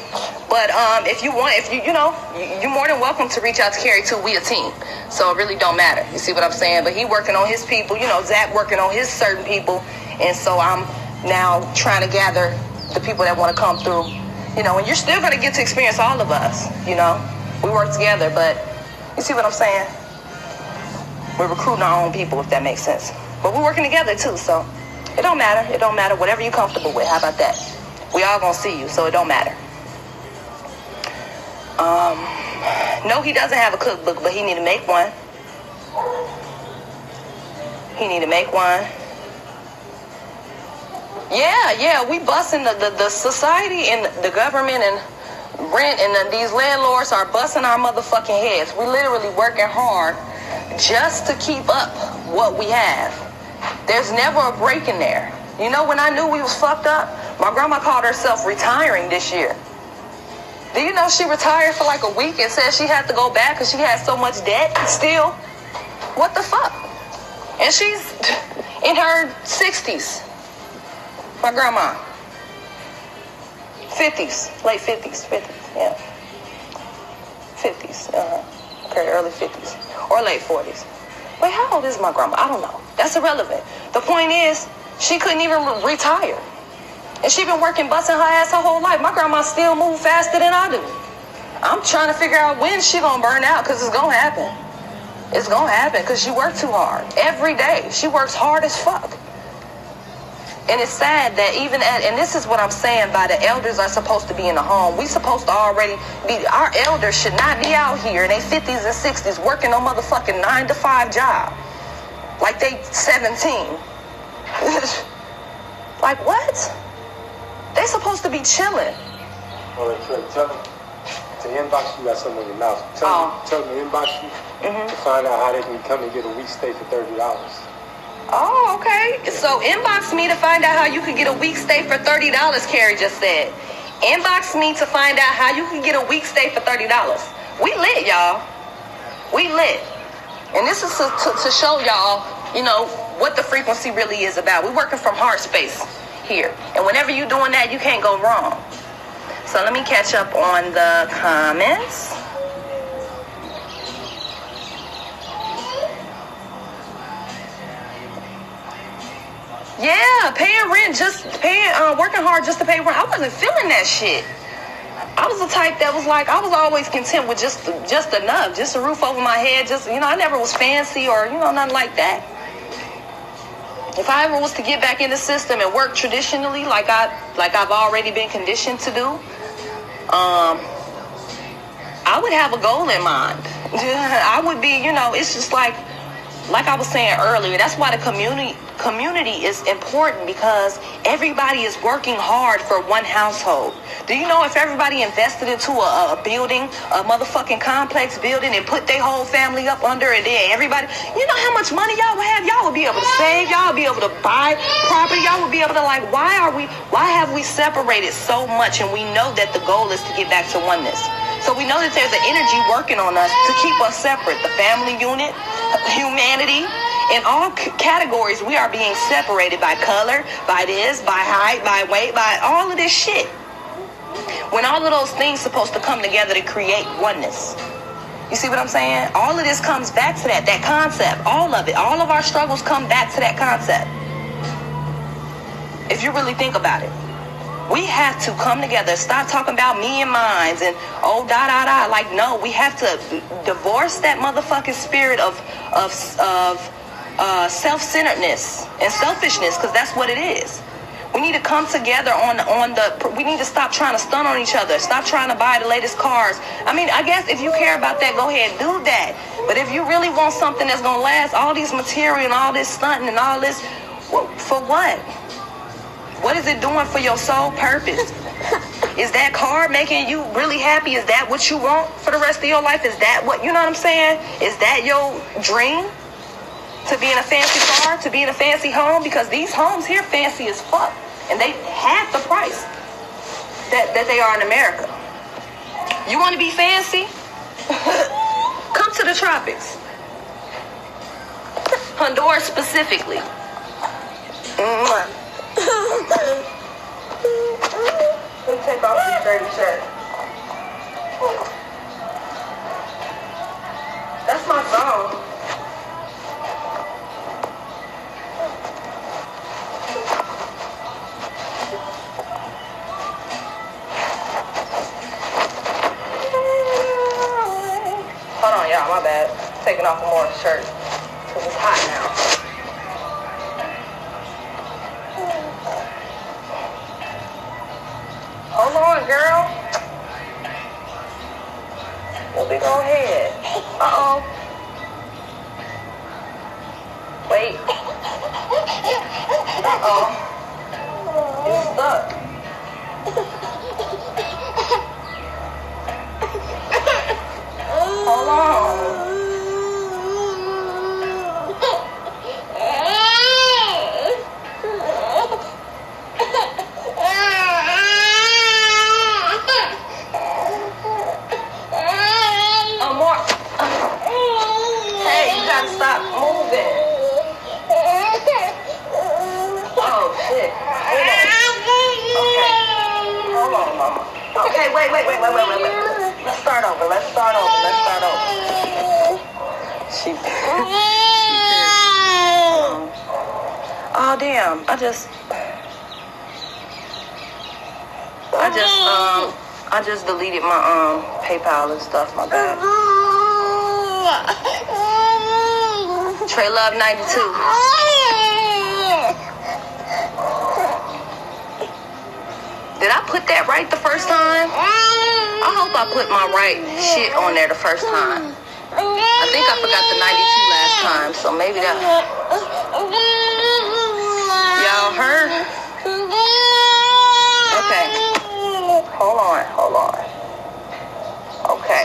Speaker 1: But if you want, you're more than welcome to reach out to Carrie too. We a team, so it really don't matter. You see what I'm saying? But he working on his people. Zach working on his certain people, and so I'm now trying to gather the people that want to come through. And you're still going to get to experience all of us, We work together, but you see what I'm saying? We're recruiting our own people, if that makes sense. But we're working together, too, so it don't matter. It don't matter. Whatever you're comfortable with. How about that? We all going to see you, so it don't matter. No, he doesn't have a cookbook, but he need to make one. He need to make one. Yeah, we busting the society and the government and rent and these landlords are busting our motherfucking heads. We literally working hard just to keep up what we have. There's never a break in there. When I knew we was fucked up, my grandma called herself retiring this year. Do you know she retired for like a week and said she had to go back because she had so much debt still? What the fuck? And she's in her 60s. My grandma. 50s, late 50s, yeah. 50s, okay, early 50s, or late 40s. Wait, how old is my grandma? I don't know. That's irrelevant. The point is, she couldn't even retire. And she been working, busting her ass her whole life. My grandma still move faster than I do. I'm trying to figure out when she gonna burn out, because it's gonna happen. It's gonna happen, because she works too hard. Every day, she works hard as fuck. And it's sad that and this is what I'm saying by the elders are supposed to be in the home. We supposed to already be, our elders should not be out here in their 50s and 60s working no motherfucking 9-to-5 job. Like they 17. Like what? They supposed to be chilling.
Speaker 3: Well, tell them to inbox you, got something in your mouth. Tell them to inbox you to find out how they can come and get a week stay for $30.
Speaker 1: Oh, okay. So inbox me to find out how you can get a week stay for $30, Carrie just said. Inbox me to find out how you can get a week stay for $30. We lit, y'all. We lit. And this is to show y'all, what the frequency really is about. We're working from heart space here. And whenever you're doing that, you can't go wrong. So let me catch up on the comments. Yeah, paying rent, working hard just to pay rent. I wasn't feeling that shit. I was the type that was like, I was always content with just enough, just a roof over my head. I never was fancy or, nothing like that. If I ever was to get back in the system and work traditionally, like I've already been conditioned to do, I would have a goal in mind. I would be, it's just like I was saying earlier, that's why the community is important because everybody is working hard for one household. Do you know if everybody invested into a building, a motherfucking complex building, and put their whole family up under it, then everybody, you know how much money y'all would have? Y'all would be able to save, y'all would be able to buy property, y'all would be able to, like, why have we separated so much? And we know that the goal is to get back to oneness. So we know that there's an energy working on us to keep us separate. The family unit, humanity, in all categories, we are being separated by color, by this, by height, by weight, by all of this shit. When all of those things supposed to come together to create oneness. You see what I'm saying? All of this comes back to that concept. All of it. All of our struggles come back to that concept. If you really think about it. We have to come together. Stop talking about me and mines and Like, no, we have to divorce that motherfucking spirit of self-centeredness and selfishness, because that's what it is. We need to come together we need to stop trying to stun on each other. Stop trying to buy the latest cars. I mean, I guess if you care about that, go ahead and do that. But if you really want something that's going to last, all these material and all this stunting and all this, for what? What is it doing for your sole purpose? Is that car making you really happy? Is that what you want for the rest of your life? Is that what, you know what I'm saying? Is that your dream? To be in a fancy car, to be in a fancy home? Because these homes here fancy as fuck. And they half the price that they are in America. You want to be fancy? Come to the tropics. Honduras specifically. Let me take off this dirty shirt. That's my phone. Hold on, y'all, my bad. Taking off more shirt because it's hot now. Hold on, girl. Well, big old head. Uh-oh. Wait. Uh-oh. It's stuck. Hold on. More. Hey, you gotta stop moving. Oh, shit. Okay. Hold on, mama. Okay, wait. Let's start over. She oh, damn. I just deleted my PayPal and stuff, my bad. Trey Love 92. Did I put that right the first time? I hope I put my right shit on there the first time. I think I forgot the 92 last time, so maybe that. Y'all heard? Okay. Hold on. Okay.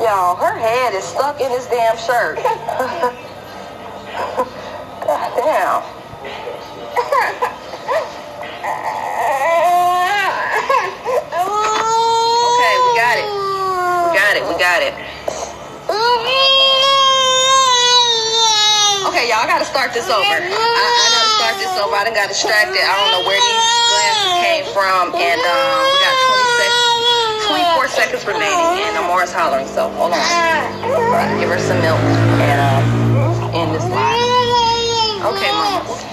Speaker 1: Y'all, her head is stuck in this damn shirt. God damn. Okay, we got it. Okay, y'all, I gotta start this over. I gotta start this over. I done got distracted. I don't know where these glasses came from. And we got 24 seconds remaining. And Amora's hollering, so hold on. All right, give her some milk and end this live. Okay, mama.